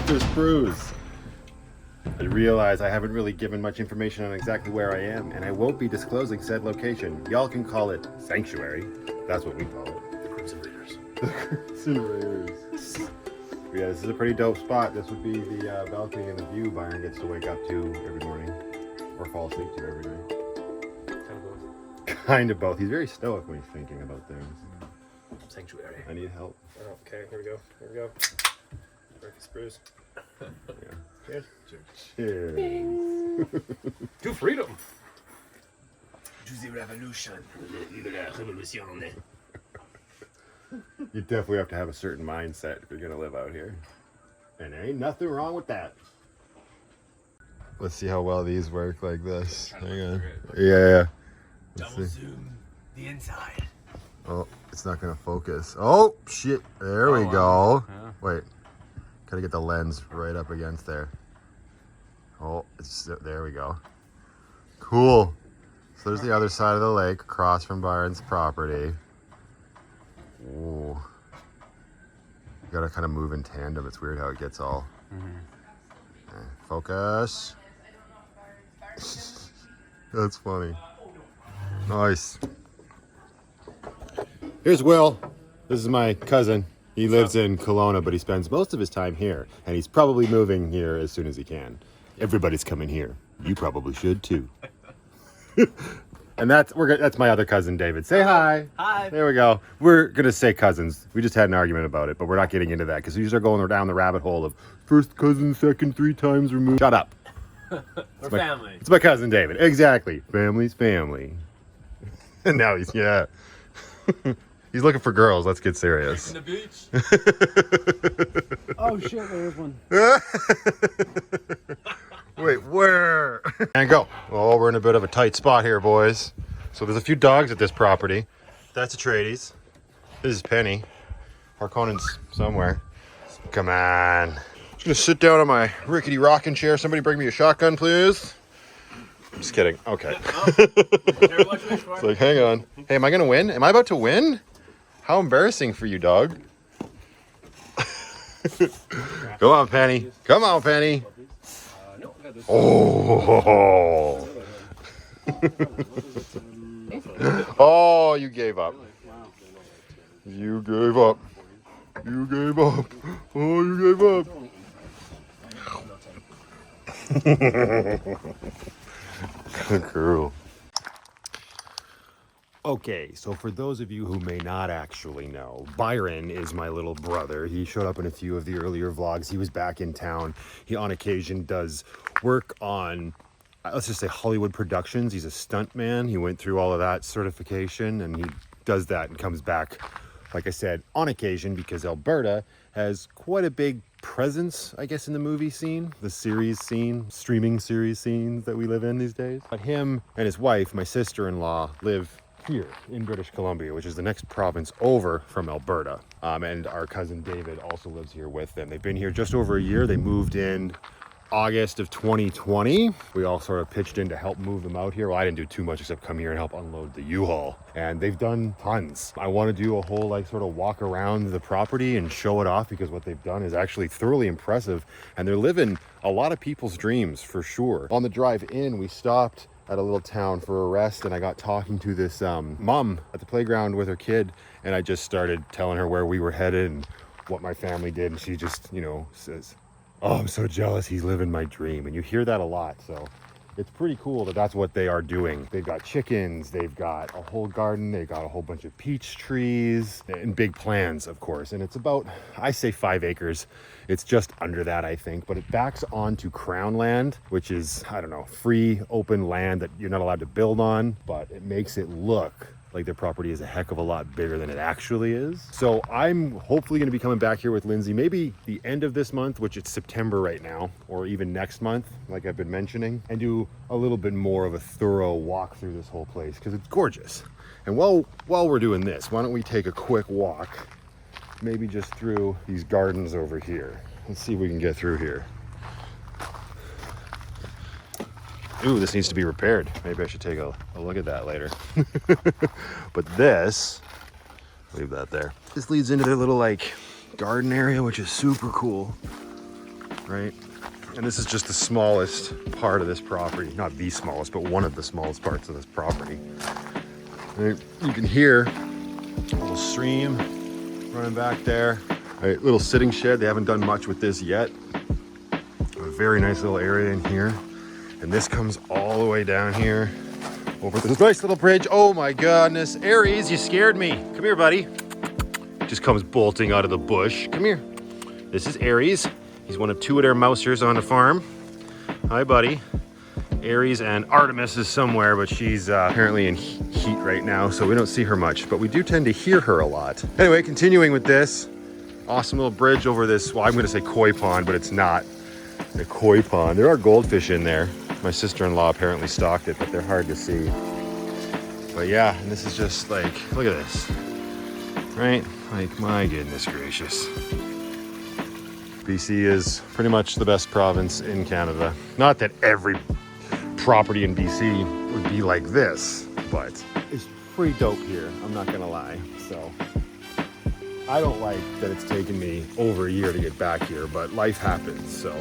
Mr. Spruce. I realize I haven't really given much information on exactly where I am, and I won't be disclosing said location. Y'all can call it Sanctuary. That's what we call it. The Crimson Raiders. The Crimson Raiders. Yeah, this is a pretty dope spot. This would be the balcony and the view Byron gets to wake up to every morning, or fall asleep to every night. Kind of both. Kind of both. He's very stoic when he's thinking about things. Sanctuary. I need help. Oh, okay, here we go. Here we go. Breakfast Spruce. Yeah. Cheers. Cheers. To freedom. To the revolution. You definitely have to have a certain mindset if you're gonna live out here. And there ain't nothing wrong with that. Let's see how well these work like this. Hang on. Yeah. Double zoom the inside. Oh, it's not gonna focus. Oh shit! There we go. Yeah. Wait, gotta get the lens right up against there. Oh, there we go. Cool. So there's the other side of the lake, across from Byron's property. Ooh. You gotta kind of move in tandem. It's weird how it gets all. Okay, focus. That's funny. Nice. Here's Will. This is my cousin. He lives in Kelowna, but he spends most of his time here, and he's probably moving here as soon as he can. Everybody's coming here. You probably should too. And that's my other cousin, David. Say hi. Hi. There we go. We're gonna say cousins. We just had an argument about it, but we're not getting into that because we start going down the rabbit hole of first cousin, second, 3 times removed. Shut up. We're family. It's my cousin David. Exactly. Family's family. And now he's he's looking for girls. Let's get serious. In the beach. Oh shit, there is one. Wait, where? And go. Oh, we're in a bit of a tight spot here, boys. So there's a few dogs at this property. That's Atreides. This is Penny. Harkonnen's somewhere. Come on. Just gonna sit down on my rickety rocking chair. Somebody bring me a shotgun, please. I'm just kidding. Okay. It's like, hang on. Hey, am I gonna win? Am I about to win? How embarrassing for you, dog. Come on, Penny. Come on, Penny. Oh. Oh, you gave up. You gave up. You gave up. Oh, you gave up. Cool. Okay, so for those of you who may not actually know, Byron is my little brother. He showed up in a few of the earlier vlogs. He was back in town. He on occasion does work on, let's just say, Hollywood productions. He's a stuntman. He went through all of that certification and he does that and comes back, like I said, on occasion because Alberta has quite a big presence, I guess, in the movie scene, the series scene, streaming series scenes that we live in these days. But him and his wife, my sister-in-law, live here in British Columbia, which is the next province over from Alberta. And our cousin David also lives here with them. They've been here just over a year. They moved in August of 2020. We all sort of pitched in to help move them out here. Well, I didn't do too much except come here and help unload the U-Haul. And they've done tons. I want to do a whole sort of walk around the property and show it off because what they've done is actually thoroughly impressive. And they're living a lot of people's dreams for sure. On the drive in, we stopped at a little town for a rest and I got talking to this mom at the playground with her kid and I just started telling her where we were headed and what my family did and she just, says, "Oh, I'm so jealous, he's living my dream." And you hear that a lot, so it's pretty cool that that's what they are doing. They've got chickens, they've got a whole garden, they've got a whole bunch of peach trees and big plans, of course. And it's about, I say 5 acres. It's just under that, I think, but it backs onto Crown land, which is, I don't know, free open land that you're not allowed to build on, but it makes it look like their property is a heck of a lot bigger than it actually is. So I'm hopefully going to be coming back here with Lindsay, maybe the end of this month, which it's September right now, or even next month, like I've been mentioning, and do a little bit more of a thorough walk through this whole place because it's gorgeous. And while we're doing this, why don't we take a quick walk, maybe just through these gardens over here. Let's see if we can get through here. Ooh, this needs to be repaired. Maybe I should take a look at that later. But this, leave that there. This leads into their little garden area, which is super cool. right? And this is just the smallest part of this property. Not the smallest, but one of the smallest parts of this property. Right? You can hear a little stream running back there. Right, little sitting shed. They haven't done much with this yet. A very nice little area in here. And this comes all the way down here over this nice little bridge. Oh my goodness. Aries, you scared me. Come here, buddy. Just comes bolting out of the bush. Come here. This is Aries. He's one of two of their mousers on the farm. Hi, buddy. Aries, and Artemis is somewhere, but she's apparently in heat right now, so we don't see her much, but we do tend to hear her a lot. Anyway, continuing with this awesome little bridge over this, well, I'm going to say koi pond, but it's not a koi pond. There are goldfish in there. My sister-in-law apparently stocked it, but they're hard to see. But yeah, and this is just like, look at this, right? Like, my goodness gracious. BC is pretty much the best province in Canada. Not that every property in BC would be like this, but it's pretty dope here, I'm not gonna lie. So I don't like that it's taken me over a year to get back here, but life happens. So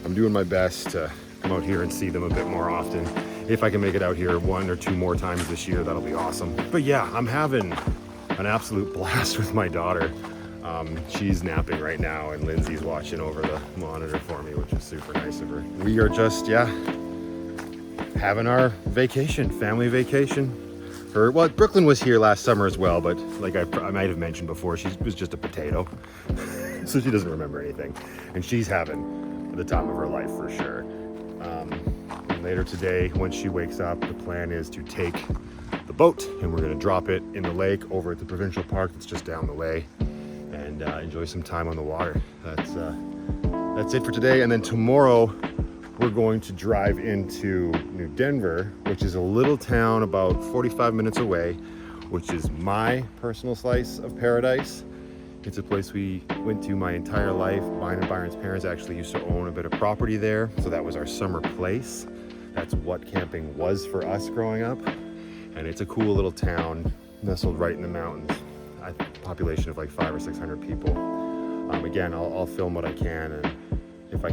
I'm doing my best to come out here and see them a bit more often. If I can make it out here 1 or 2 more times this year, that'll be awesome. But yeah, I'm having an absolute blast with my daughter. She's napping right now, and Lindsay's watching over the monitor for me, which is super nice of her. We are just, yeah, having our vacation, family vacation. Well, Brooklyn was here last summer as well, but like I might have mentioned before, she was just a potato. So she doesn't remember anything. And she's having the time of her life for sure. And later today, once she wakes up, the plan is to take the boat and we're gonna drop it in the lake over at the provincial park that's just down the way, and enjoy some time on the water. That's it for today. And then tomorrow we're going to drive into New Denver, which is a little town about 45 minutes away, which is my personal slice of paradise. It's a place we went to my entire life. Mine and Byron's parents actually used to own a bit of property there, so that was our summer place. That's what camping was for us growing up. And it's a cool little town nestled right in the mountains. A population of like 500 or 600 people. Again, I'll film what I can, and if I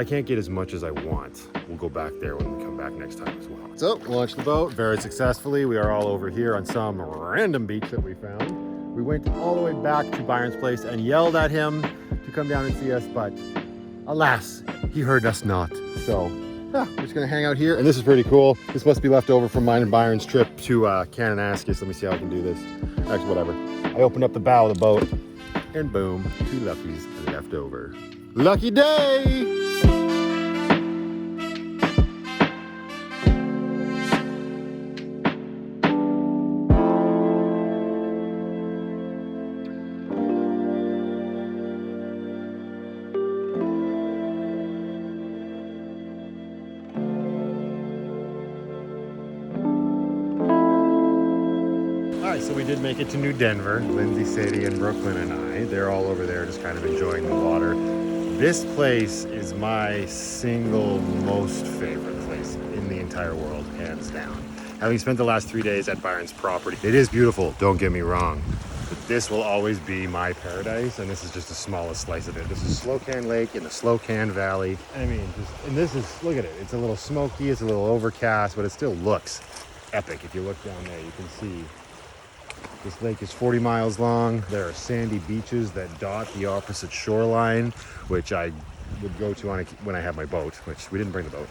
can't get as much as I want, we'll go back there when we come back next time as well. So, launched the boat very successfully. We are all over here on some random beach that we found. We went all the way back to Byron's place and yelled at him to come down and see us, but alas, he heard us not. So, yeah, we're just gonna hang out here, and this is pretty cool. This must be left over from mine and Byron's trip to Kananaskis. Let me see how I can do this. Actually, whatever. I opened up the bow of the boat, and boom, 2 lefties left over. Lucky day! So we did make it to New Denver. Lindsay, Sadie, and Brooklyn and I, they're all over there just kind of enjoying the water. This place is my single most favorite place in the entire world, hands down. Having spent the last 3 days at Byron's property, it is beautiful, don't get me wrong, but this will always be my paradise, and this is just the smallest slice of it. This is Slocan Lake in the Slocan Valley. I mean, and this is, look at it, it's a little smoky, it's a little overcast, but it still looks epic. If you look down there, you can see this lake is 40 miles long. There are sandy beaches that dot the opposite shoreline, which I would go to when I have my boat, which we didn't bring the boat.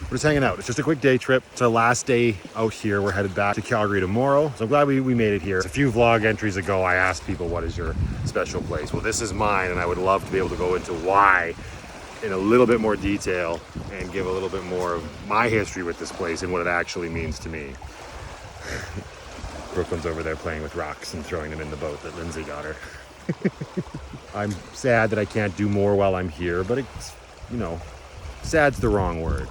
We're just hanging out. It's just a quick day trip. It's our last day out here. We're headed back to Calgary tomorrow. So I'm glad we made it here. A few vlog entries ago, I asked people, what is your special place? Well, this is mine, and I would love to be able to go into why in a little bit more detail and give a little bit more of my history with this place and what it actually means to me. Brooklyn's over there playing with rocks and throwing them in the boat that Lindsay got her. I'm sad that I can't do more while I'm here, but it's, you know, sad's the wrong word.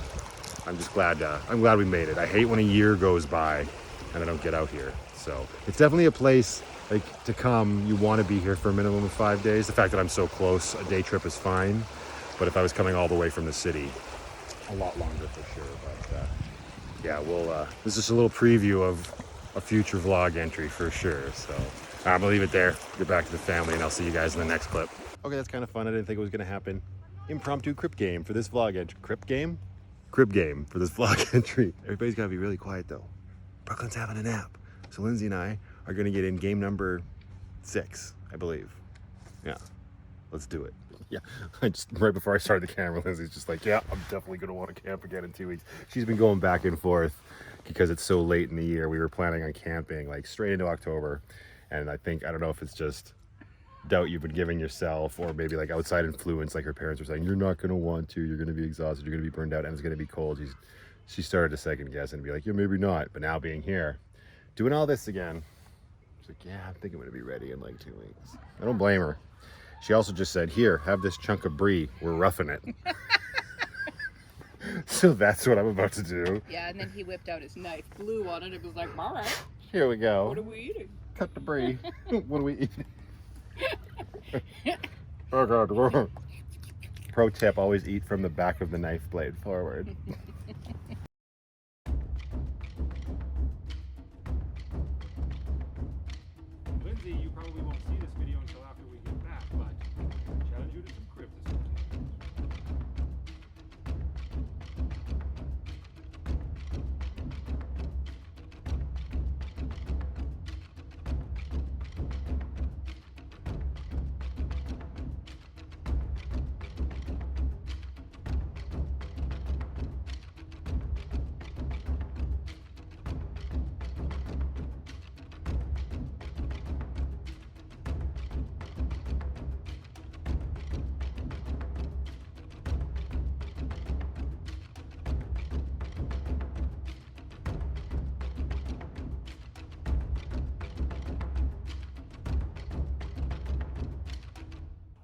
I'm just glad, I'm glad we made it. I hate when a year goes by and I don't get out here. So it's definitely a place like to come. You want to be here for a minimum of 5 days. The fact that I'm so close, a day trip is fine. But if I was coming all the way from the city, a lot longer for sure. But yeah, this is just a little preview of a future vlog entry for sure. So I'm gonna leave it there, get back to the family, and I'll see you guys in the next clip. Okay, that's kind of fun. I didn't think it was gonna happen. impromptu crib game for this vlog entry. Crib game for this vlog entry. Everybody's gotta be really quiet though. Brooklyn's having a nap, so Lindsey and I are gonna get in game number 6, I believe. Yeah, let's do it. Yeah, right before I started the camera, Lindsay's just like, yeah, I'm definitely gonna want to camp again in 2 weeks. She's been going back and forth because it's so late in the year. We were planning on camping like straight into October, and I don't know if it's just doubt you've been giving yourself, or maybe like outside influence, like her parents were saying, you're not gonna want to, you're gonna be exhausted, you're gonna be burned out, and it's gonna be cold. She started to second guess and be like, yeah, maybe not. But now being here, doing all this again, she's like, yeah, I think I'm gonna be ready in like 2 weeks. I don't blame her. She also just said, here, have this chunk of brie, we're roughing it. So that's what I'm about to do. Yeah, and then he whipped out his knife, blew on it, and was like, all right, Here we go. what are we eating? Cut the brie. What do we eat? Oh God. Pro tip, always eat from the back of the knife blade forward. Lindsay, you probably won't see this video until after we get back, but challenge you to some crib this weekend.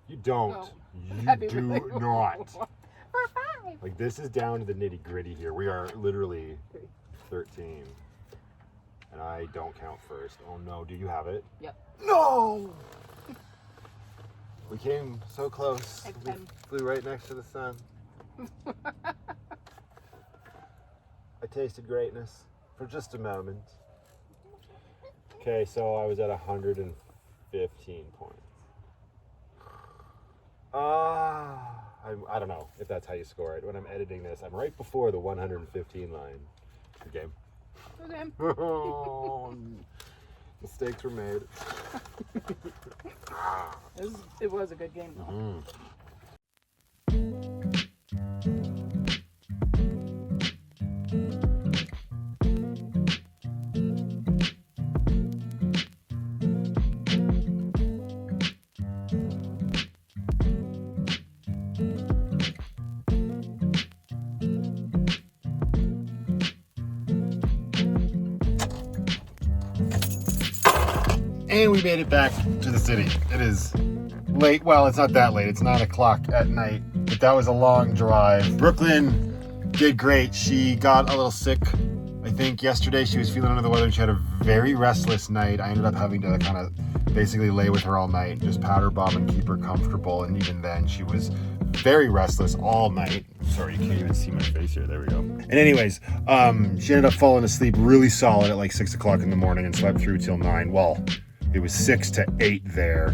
You don't. No. You That'd be do really cool. not. For 5. Like, this is down to the nitty gritty here. We are literally 13. And I don't count first. Oh no, do you have it? Yep. No! We came so close. Like We 10. flew right next to the sun. I tasted greatness for just a moment. Okay, so I was at 115 points. I don't know if that's how you score it. When I'm editing this, I'm right before the 115 line. Good game. Okay. Mistakes were made. It was a good game, though. Mm. And we made it back to the city. It is late. Well, it's not that late. It's 9 o'clock at night. But that was a long drive. Brooklyn did great. She got a little sick, I think, yesterday. She was feeling under the weather and she had a very restless night. I ended up having to kind of basically lay with her all night and just pat her bum and keep her comfortable. And even then, she was very restless all night. Sorry, you can't even see my face here. There we go. And anyways, she ended up falling asleep really solid at like 6 o'clock in the morning and slept through till 9. Well, it was 6 to 8 there,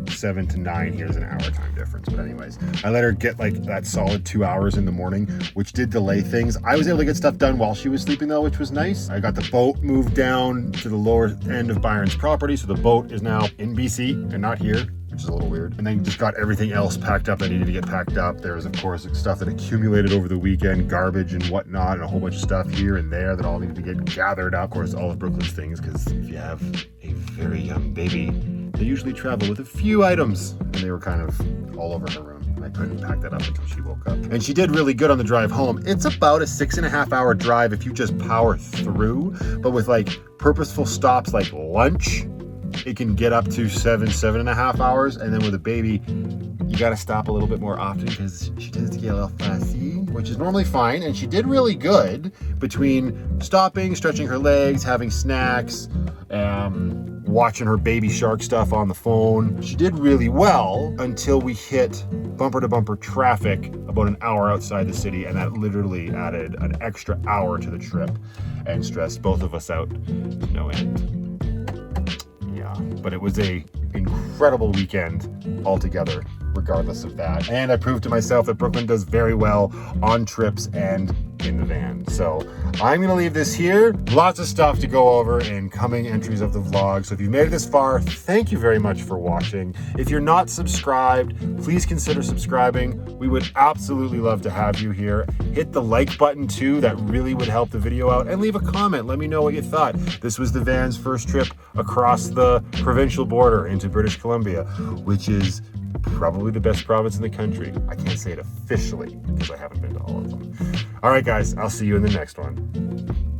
7 to 9 here is an hour time difference. But anyways, I let her get like that solid 2 hours in the morning, which did delay things. I was able to get stuff done while she was sleeping though, which was nice. I got the boat moved down to the lower end of Byron's property. So the boat is now in BC and not here, which is a little weird. And then just got everything else packed up that needed to get packed up. There was, of course, stuff that accumulated over the weekend, garbage and whatnot, and a whole bunch of stuff here and there that all needed to get gathered up. Of course, all of Brooklyn's things, because if you have a very young baby, they usually travel with a few items, and they were kind of all over her room. And I couldn't pack that up until she woke up. And she did really good on the drive home. It's about a 6.5 hour drive if you just power through, but with like purposeful stops like lunch, it can get up to 7.5 hours. And then with a baby, you got to stop a little bit more often because she tends to get a little fussy, which is normally fine. And she did really good between stopping, stretching her legs, having snacks, watching her baby shark stuff on the phone. She did really well until we hit bumper to bumper traffic about an hour outside the city. And that literally added an extra hour to the trip and stressed both of us out to no end. But it was a incredible weekend altogether. regardless of that. And I proved to myself that Brooklyn does very well on trips and in the van. So I'm gonna leave this here. Lots of stuff to go over in coming entries of the vlog. So if you've made it this far, thank you very much for watching. If you're not subscribed, please consider subscribing. We would absolutely love to have you here. Hit the like button too, that really would help the video out, and leave a comment. Let me know what you thought. This was the van's first trip across the provincial border into British Columbia, which is probably the best province in the country. I can't say it officially because I haven't been to all of them. All right, guys, I'll see you in the next one.